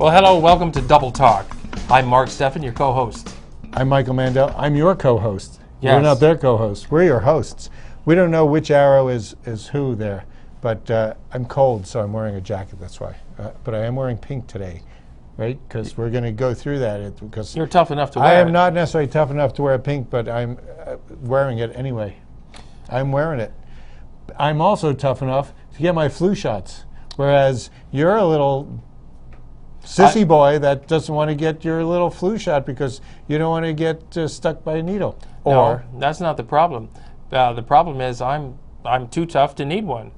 Well, hello, welcome to Double Talk. I'm Mark Steffen, your co-host. I'm Michael Mandel. I'm your co-host. Yes. We're not their co-hosts. We're your hosts. We don't know which arrow is who there, but I'm cold, so I'm wearing a jacket, that's why. But I am wearing pink today, right? Because we're going to go through that. Because You're tough enough to wear I am it. not necessarily tough enough to wear pink, but I'm wearing it anyway. I'm wearing it. I'm also tough enough to get my flu shots, whereas you're a little sissy boy that doesn't want to get your little flu shot because you don't want to get stuck by a needle. No, that's not the problem. The problem is I'm too tough to need one.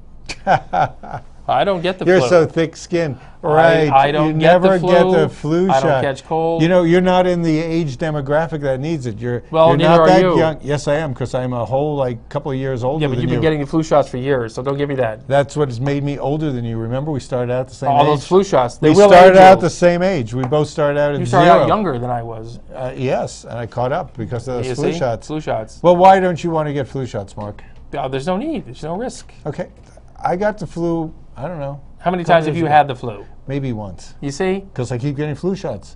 I don't get the flu. You're so thick-skinned. Right. I don't get the flu. Get the flu shot. I don't catch cold. You know, you're not in the age demographic that needs it. You're Well, you're neither not are that you. young. Yes, I am, because I'm a whole couple of years older Yeah, than but you. you've been getting the flu shots for years, so don't give me that. That's what has made me older than you. Remember, we started out the same age. All those flu shots. They We will started age out you. the same age. We both started out at You started zero. out younger than I was. Yes, and I caught up because of those You flu see? shots. Flu shots. Well, why don't you want to get flu shots, Mark? There's no need. There's no risk. Okay, I got the flu, I don't know, How many couple times have years you ago. had the flu? Maybe once. You see? Because I keep getting flu shots.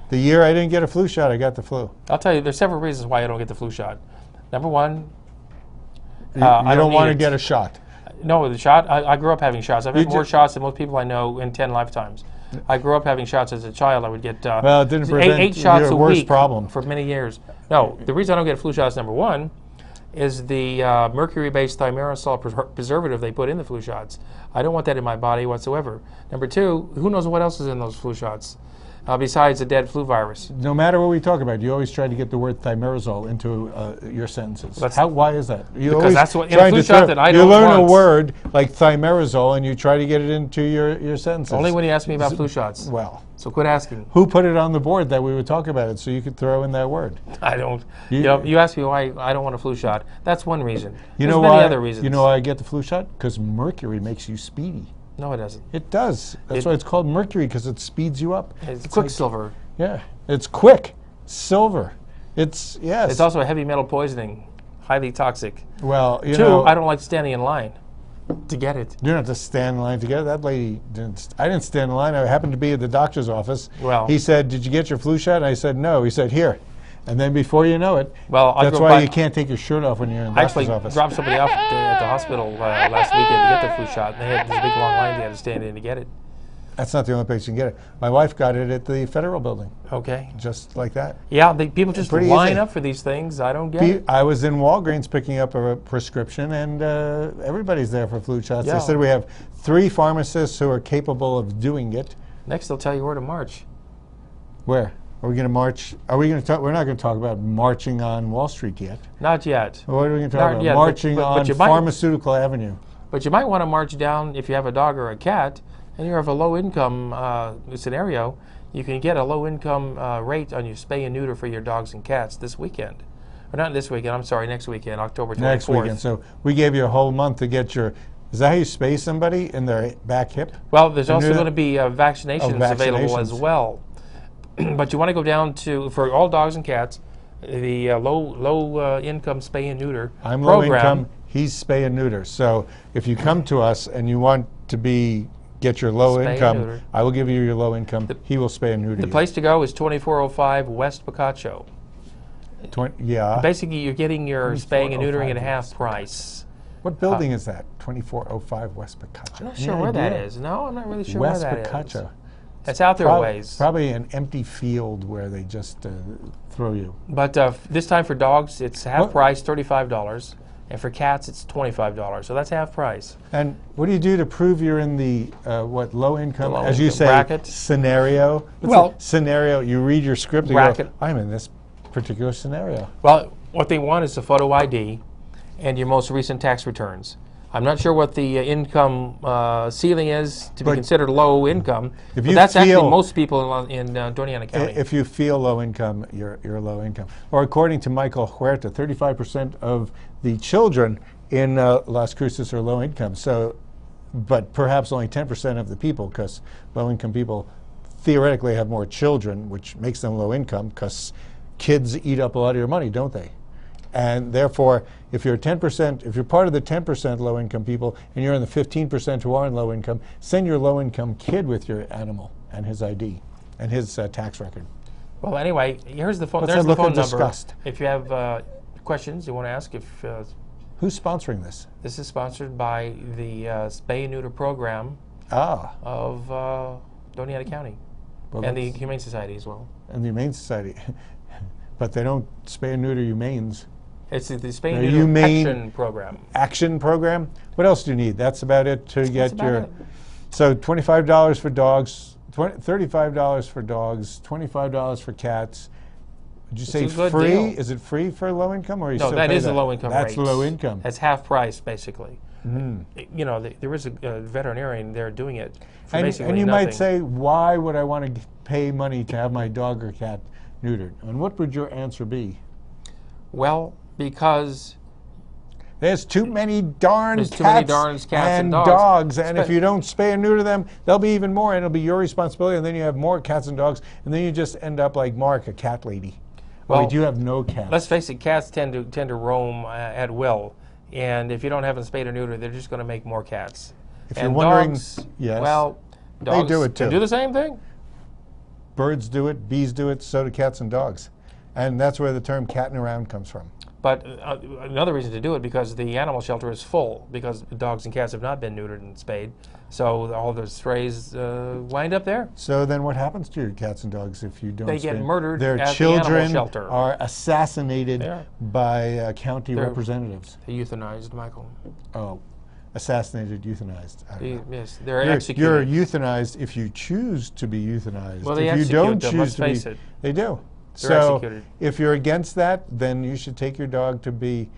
The year I didn't get a flu shot, I got the flu. I'll tell you, there's several reasons why I don't get the flu shot. Number one, You I don't want need to it. get a shot. No, the shot, I grew up having shots. I've had You more ju- shots than most people I know in 10 lifetimes. I grew up having shots as a child. I would get Well, it didn't prevent eight shots your a worst week problem. for many years. No, the reason I don't get flu shots, number one, is the mercury-based thimerosal preservative they put in the flu shots. I don't want that in my body whatsoever. Number two, who knows what else is in those flu shots besides the dead flu virus? No matter what we talk about, you always try to get the word thimerosal into your sentences. Why is that? You Because always that's what in a trying flu to shot throw- that I You don't learn a want. word like thimerosal and you try to get it into your sentences. Only when you ask me about flu shots. Well, So quit asking. who put it on the board that we would talk about it so you could throw in that word? I don't. You ask me why I don't want a flu shot. That's one reason. You There's know many why? other reasons. You know why I get the flu shot? Because mercury makes you speedy. No, it doesn't. It does. That's why it's called mercury, because it speeds you up. It's like- quicksilver. Yeah, it's quick. Silver. It's, yes. It's also a heavy metal poisoning, highly toxic. Well, you Two, know, I don't like standing in line to get it. you don't have to stand in line together. That lady didn't. I didn't stand in line. I happened to be at the doctor's office. Well- he said, "Did you get your flu shot?" And I said, "No." He said, "Here." And then before you know it, Well, I that's drove why by- you can't take your shirt off when you're in the I doctor's actually office. dropped somebody off at the hospital last weekend to get their flu shot. They had this big long line they had to stand in to get it. That's not the only place you can get it. My wife got it at the Federal Building, Okay. just like that. Yeah, people just Pretty line easy. up for these things. I don't get it. I was in Walgreens picking up a prescription, and everybody's there for flu shots. Yeah. They said we have 3 pharmacists who are capable of doing it. Next, they'll tell you where to march. Where? Are we going to march? Are we going to talk? We're not going to talk about marching on Wall Street yet. Not yet. What are we going to Not talk about? yet, but- Marching but on you might- Pharmaceutical Avenue. But you might want to march down if you have a dog or a cat, and you're of a low-income scenario. You can get a low-income rate on your spay and neuter for your dogs and cats this weekend. Or not this weekend, I'm sorry, next weekend, October 24th. Next weekend. So we gave you a whole month to get your. Is that how you spay somebody in their back hip? Well, there's You also knew going that? to be vaccinations available as vaccinations. well. But you want to go down to, for all dogs and cats, the low income spay and neuter I'm low program. income. He's spay and neuter. So if you come to us and you want to get your low Spay and income, neuter. I will give you your low income. He will spay and neuter The you. place to go is 2405 West Picacho. Yeah. Basically, you're getting your spaying and neutering at 2405 half price. What building is that? 2405 West Picacho. I'm not Any sure where that idea? is. No, I'm not really sure West where that is. Picacho. It's out there a ways. Probably an empty field where they just throw you. But this time for dogs, it's half What? price, $35. And for cats, it's $25. So that's half price. And what do you do to prove you're in the low income, The low as you income say, bracket? scenario? What's Well- the scenario. You read your script and Bracket. you go, I'm in this particular scenario. Well, what they want is a photo ID and your most recent tax returns. I'm not sure what the income ceiling is to be But considered low income, if but you that's actually feel- most people in Doñana County. If you feel low income, you're low income. Or according to Michael Huerta, 35% of the children in Las Cruces are low income. So, but perhaps only 10% of the people, because low income people theoretically have more children, which makes them low income, because kids eat up a lot of your money, don't they? And therefore, if you're 10%, if you're part of the 10% low-income people, and you're in the 15% who are in low income, send your low-income kid with your animal and his ID. and his tax record. Well, anyway, here's the phone. Let's There's the look at phone number. disgust. If you have questions you want to ask, Who's sponsoring this? this is sponsored by the Spay and Neuter program Ah, of Doñana County well, and the that's- Humane Society as well. and the Humane Society. But they don't spay and neuter humanes. It's the Spay Now, and Neuter humane- Action program. Action program. What else do you need? That's about it to get about your. it. So $25 for dogs, $35 for dogs, $25 for cats. Did you say a good free? deal. Is it free for low income, or you No, still that pay is the low income rate. That's low income. That's half price, basically. Mm. You know, there is a veterinarian there doing it for And basically you nothing. might say, why would I want to pay money to have my dog or cat neutered? And what would your answer be? Well, because There's too many darn There's cats, too many darn cats and dogs. dogs. And if Spe- you don't spay and neuter them, there'll be even more, and it'll be your responsibility. And then you have more cats and dogs, and then you just end up like Mark, a cat lady. Well, Wait, you have no cats. let's face it, cats tend to roam at will, and if you don't have them spayed or neutered, they're just going to make more cats. If and you're wondering, dogs, yes, well, dogs do it can too. do the same thing. Birds do it, bees do it, so do cats and dogs. And that's where the term catting around comes from. But another reason to do it because the animal shelter is full because dogs and cats have not been neutered and spayed, so all the strays wind up there. So then what happens to your cats and dogs if you don't They get spay? murdered Their at the animal children shelter. are assassinated They are. by county They're- representatives. They're euthanized, Michael. Oh, assassinated, euthanized. I don't know. Yes, they're You're executed. euthanized if you choose to be euthanized. Well, they if you execute don't them, choose let's to face be, it. they do. They're So executed. if you're against that, then you should take your dog to be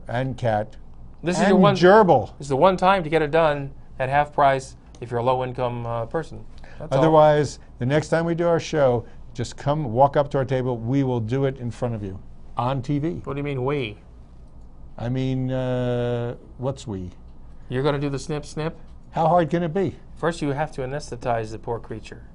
and cat This is and your one. gerbil. This is the one time to get it done at half price if you're a low-income person. That's all. Otherwise, the next time we do our show, just come walk up to our table. We will do it in front of you on TV. What do you mean we? I mean, what's we? You're going to do the snip snip? How hard can it be? First, you have to anesthetize the poor creature.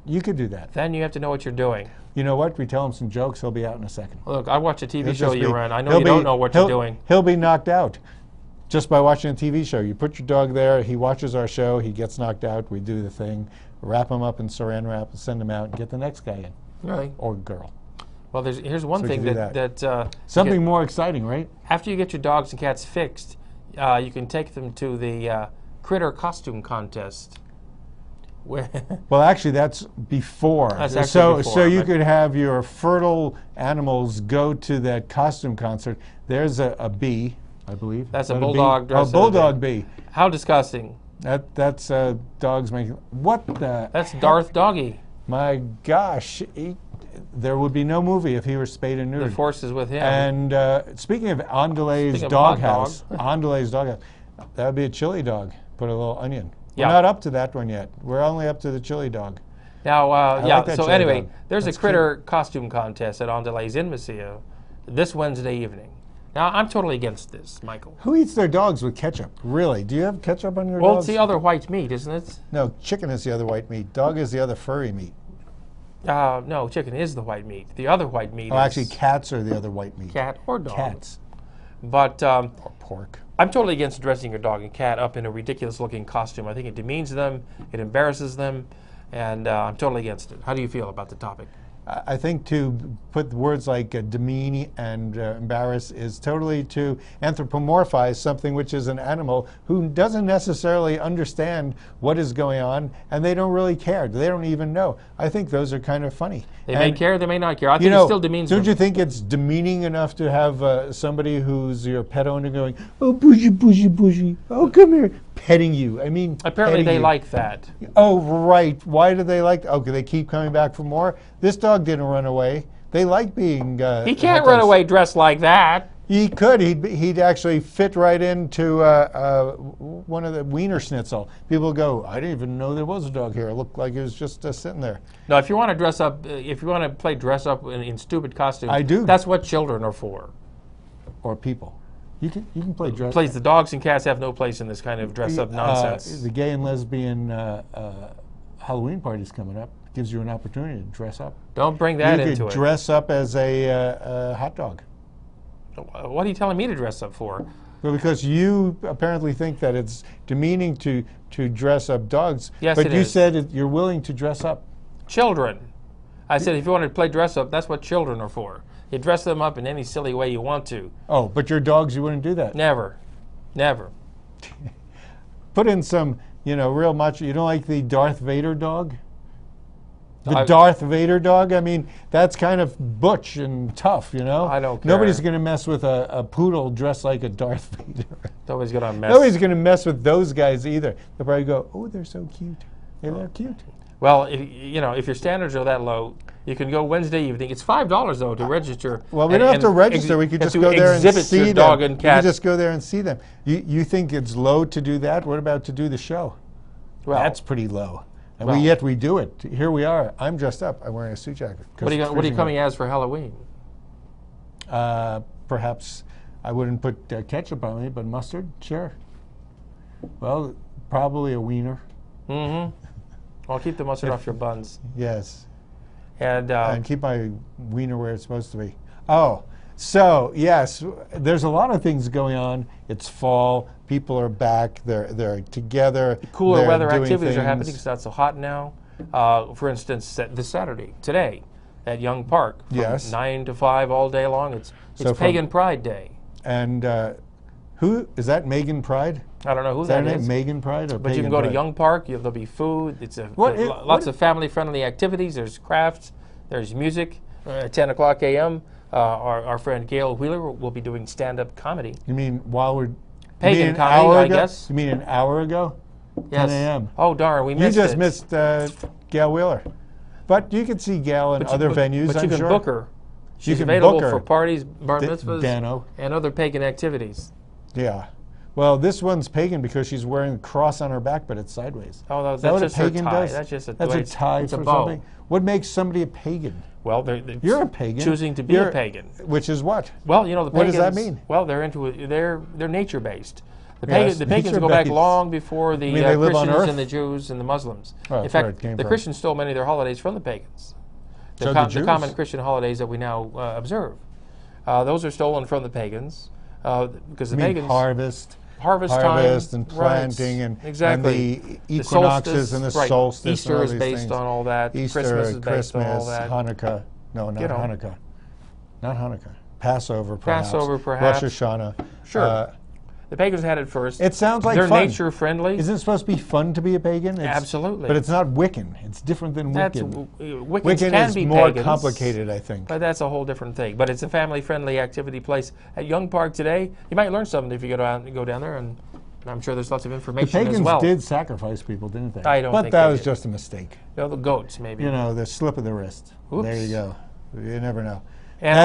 You could do that. Then you have to know what you're doing. You know what? We tell him some jokes. He'll be out in a second. Look, I watch a TV He'll show just you be- run. I know he'll you be- don't know what you're doing. He'll be knocked out just by watching a TV show. You put your dog there. He watches our show. He gets knocked out. We do the thing. Wrap him up in saran wrap, send him out, and get the next guy in. Really? Or girl. Well, here's one So we thing can do that Something more exciting, right? after you get your dogs and cats fixed, you can take them to the critter costume contest. Where Well, actually, that's before. That's actually so before, you but- could have your fertile animals go to that costume concert. There's a bee, I believe. That's a What, bulldog bee? dressed Oh, as a bulldog bee. How disgusting! That's dogs making. What the? That's Darth Doggy. My gosh, there would be no movie if he were spayed and The neutered. force is with him. And speaking of Andale's Speaking of hot doghouse, dog. Andale's doghouse, that would be a chili dog. Put a little onion. Yeah. We're not up to that one yet. We're only up to the chili dog. Now, yeah. like that So chili anyway, dog. there's That's a critter costume contest at Andale's in Mesilla this Wednesday evening. Now, I'm totally against this, Michael. Who eats their dogs with ketchup? Really? Do you have ketchup on your Well, dogs? it's the other white meat, isn't it? No, chicken is the other white meat. Dog is the other furry meat. No, chicken is the white meat. The other white meat Oh, is actually, cats are the other white meat. cat or dog. Cats But or pork. I'm totally against dressing your dog and cat up in a ridiculous-looking costume. I think it demeans them, it embarrasses them, and I'm totally against it. How do you feel about the topic? I think to put words like demean and embarrass is totally to anthropomorphize something which is an animal who doesn't necessarily understand what is going on, and they don't really care. They don't even know. I think those are kind of funny. They may And, care, they may not care. I you think know, it still demeans don't them. you think it's demeaning enough to have somebody who's your pet owner going, oh, bushy, bushy, bushy, oh, come here, petting you? I mean, Apparently petting they you. like that. Oh, right. Why do they like? Okay, they keep coming back for more. This dog didn't run away. They like being. He can't hot run dogs. away dressed like that. He could. He'd actually fit right into one of the Wiener Schnitzel. People go, I didn't even know there was a dog here. It looked like it was just sitting there. No, if you want to dress up, if you want to play dress up in stupid costumes, I do. That's what children are for. Or people. You can play dress. Please, the dogs and cats have no place in this kind of dress up nonsense. The gay and lesbian Halloween party's coming up. Gives you an opportunity to dress up. Don't bring that you into could it. dress up as a hot dog. What are you telling me to dress up for? Well, because you apparently think that it's demeaning to dress up dogs. Yes, but it you is. said you're willing to dress up. Children. I said, if you want to play dress up, that's what children are for. You dress them up in any silly way you want to. Oh, but your dogs, you wouldn't do that. Never. Never. Put in some, real macho. You don't like the Darth Vader dog? The Darth Vader dog? I mean, that's kind of butch and tough, I don't care. Nobody's going to mess with a poodle dressed like a Darth Vader. Nobody's going to mess. Nobody's going to mess with those guys either. They'll probably go, oh, they're so cute. Yeah, they're cute. Well, if your standards are that low, you can go Wednesday evening. It's $5 though to register. Well, we don't have to register. We could just go there and see your them. dog and cat. We could just go there and see them. You think it's low to do that? What about to do the show? Well, that's pretty low. And yet we do it. Here we are. I'm dressed up. I'm wearing a suit jacket. What are you coming as for Halloween? Perhaps I wouldn't put ketchup on it, but mustard, sure. Well, probably a wiener. Mm-hmm. Well, keep the mustard off your buns. Yes. And keep my wiener where it's supposed to be. Oh, so yes, there's a lot of things going on. It's fall. People are back. They're together. Cooler they're weather doing activities are things. happening. It's not so hot now. For instance, this Saturday, today, at Young Park, from 9 to 5 all day long. It's Pagan Pride Day. And who is that? Megan Pride? I don't know who that is. Megan Pride or But Pagan you can go Pride? to Young Park. There'll be food. Lots of family-friendly activities. There's crafts. There's music. At 10 o'clock a.m., our friend Gail Wheeler will be doing stand-up comedy. You mean while we're Pagan comedy, I guess. You mean an hour ago? Yes. 10 a.m. Oh, darn, we missed You just it. missed Gail Wheeler. But you can see Gail in other venues, But you I'm can sure. book her. She's can available book her. for parties, bar mitzvahs, Dano. and other pagan activities. Yeah. Well, this one's pagan because she's wearing a cross on her back, but it's sideways. Oh, no, Is that that's what just a pagan her tie. does? That's just a tie it's a for bow. something? What makes somebody a pagan? Well, they're You're a pagan. choosing to be a pagan. Which is what? Well, the pagans. What does that mean? Well, they're nature-based. The Yes, pagans go back nature-based. long before the they live on Christians Earth? and the Jews and the Muslims. Well, In that's where fact, it came the from. Christians stole many of their holidays from the pagans. So the The Jews? common Christian holidays that we now observe. Those are stolen from the pagans because the pagans harvest time, and planting right, and the equinoxes and the right. solstice. Easter and all is these based things. on all that. Easter, Christmas is based on all that. Hanukkah. No, not Hanukkah. Not Hanukkah. Passover, perhaps. Perhaps. Rosh Hashanah. Sure. The pagans had it first. It sounds like they're fun. nature friendly. Isn't it supposed to be fun to be a pagan? Absolutely. But it's not Wiccan. It's different than Wiccan. Wiccan is be more pagans, complicated, I think. But that's a whole different thing. But it's a family-friendly activity place at Young Park today. You might learn something if you go down there, and I'm sure there's lots of The information pagans as well. did sacrifice people, didn't they? I don't but think that they was did. just a mistake. The goats, maybe. The slip of the wrist. Oops. There you go. You never know. And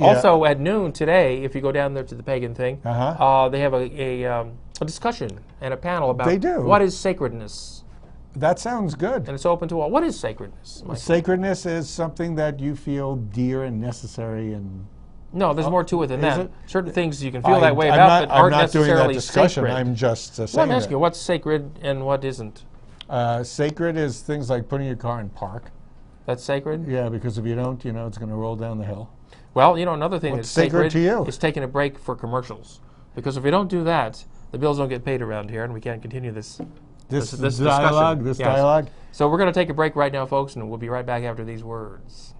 also at noon today, if you go down there to the pagan thing, they have a discussion and a panel about what is sacredness. That sounds good. And it's open to all. What is sacredness, Michael? Sacredness is something that you feel dear and necessary and... No, there's more to it than is that. it? Certain things you can feel that way about, but aren't I'm not doing necessarily that discussion. sacred. I'm just saying Well, I'm asking you, what's sacred and what isn't? Sacred is things like putting your car in park. That's sacred? Yeah, because if you don't, it's going to roll down the hill. Well, another thing What's that's sacred to you? is taking a break for commercials. Because if we don't do that, the bills don't get paid around here, and we can't continue this This dialogue. discussion. Yes. So we're going to take a break right now, folks, and we'll be right back after these words.